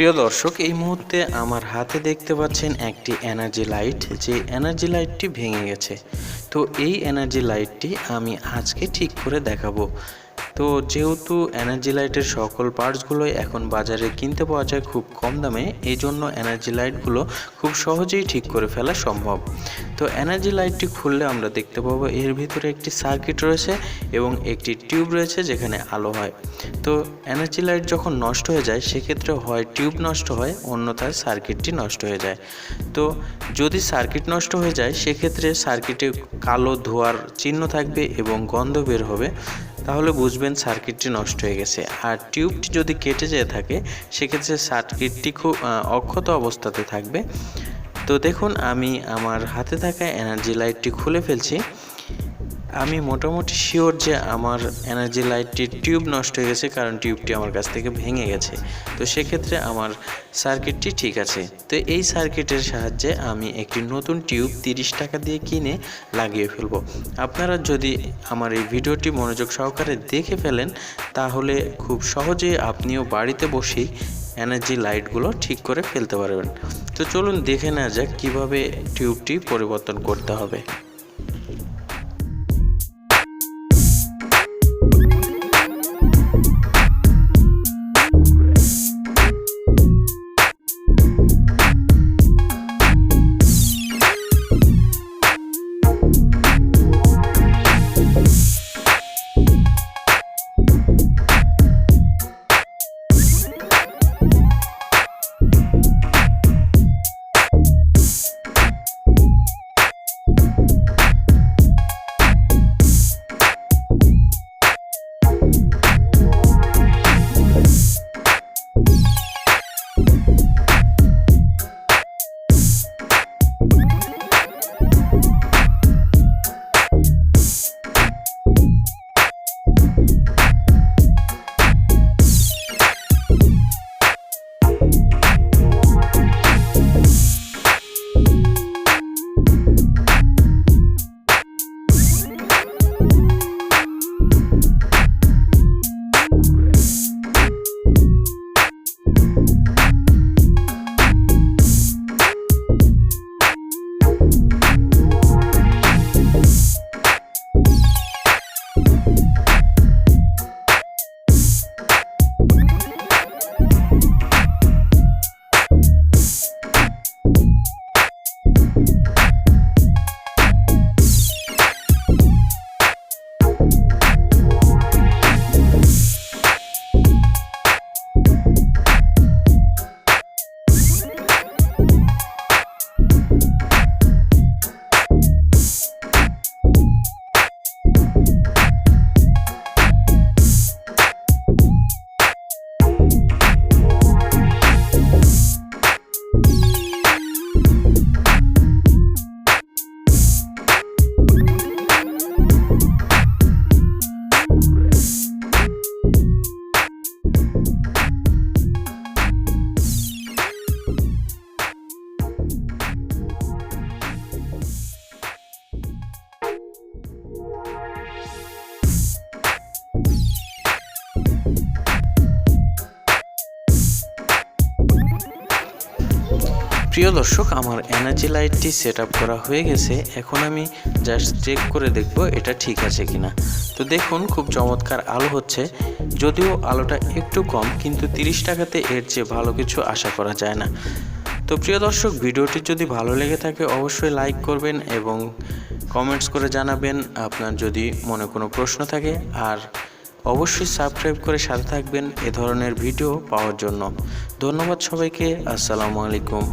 প্রিয় দর্শক, এই মুহূর্তে আমার হাতে দেখতে পাচ্ছেন একটি এনার্জি লাইট। যে এনার্জি লাইটটি ভেঙে গেছে, তো এই এনার্জি লাইটটি আমি আজকে ঠিক করে দেখাবো। তো যেহেতু এনার্জি লাইটের সকল পার্টসগুলোই এখন বাজারে কিনতে পাওয়া যায় খুব কম দামে, এই জন্য এনার্জি লাইটগুলো খুব সহজেই ঠিক করে ফেলা সম্ভব। তো এনার্জি লাইটটি খুললে আমরা দেখতে পাবো এর ভিতরে একটি সার্কিট রয়েছে এবং একটি টিউব রয়েছে যেখানে আলো হয়। তো এনার্জি লাইট যখন নষ্ট হয়ে যায় সেক্ষেত্রে হয় টিউব নষ্ট হয়, অন্যথায় সার্কিটটি নষ্ট হয়ে যায়। তো যদি সার্কিট নষ্ট হয়ে যায় সেক্ষেত্রে সার্কিটে কালো ধোঁয়ার চিহ্ন থাকবে এবং গন্ধ বের হবে, তাহলে বুঝবেন সার্কিটটি নষ্ট হয়ে গেছে। আর টিউবটি যদি কেটে যেয়ে থাকে সেক্ষেত্রে সার্কিটটি খুব অক্ষত অবস্থাতে থাকবে। তো দেখুন, আমি আমার হাতে থাকা এনার্জি লাইটটি খুলে ফেলছি। আমি মোটামুটি শিওর যে আমার এনার্জি লাইটটির টিউব নষ্ট হয়ে গেছে, কারণ টিউবটি আমার কাছ থেকে ভেঙে গেছে। তো সেক্ষেত্রে আমার সার্কিটটি ঠিক আছে। তো এই সার্কিটের সাহায্যে আমি একটি নতুন টিউব 30 টাকা দিয়ে কিনে লাগিয়ে ফেলবো। আপনারা যদি আমার এই ভিডিওটি মনোযোগ সহকারে দেখে ফেলেন তাহলে খুব সহজেই আপনিও বাড়িতে বসেই এনার্জি লাইটগুলো ঠিক করে ফেলতে পারবেন। তো চলুন দেখে নেওয়া যাক কীভাবে টিউবটি পরিবর্তন করতে হবে। প্রিয় দর্শক, আমার এনার্জি লাইটটি সেট আপ করা হয়ে গেছে। এখন আমি জাস্ট চেক করে দেখব এটা ঠিক আছে কিনা। তো দেখুন, খুব চমৎকার আলো হচ্ছে, যদিও আলোটা একটু কম, কিন্তু 30 টাকাতে এর চেয়ে ভালো কিছু আশা করা যায় না। তো প্রিয় দর্শক, ভিডিওটি যদি ভালো লেগে থাকে অবশ্যই লাইক করবেন এবং কমেন্টস করে জানাবেন আপনার যদি মনে কোনো প্রশ্ন থাকে, আর অবশ্যই সাবস্ক্রাইব করে সাথে থাকবেন এ ধরনের ভিডিও পাওয়ার জন্য। ধন্যবাদ সবাইকে। আসসালামু আলাইকুম।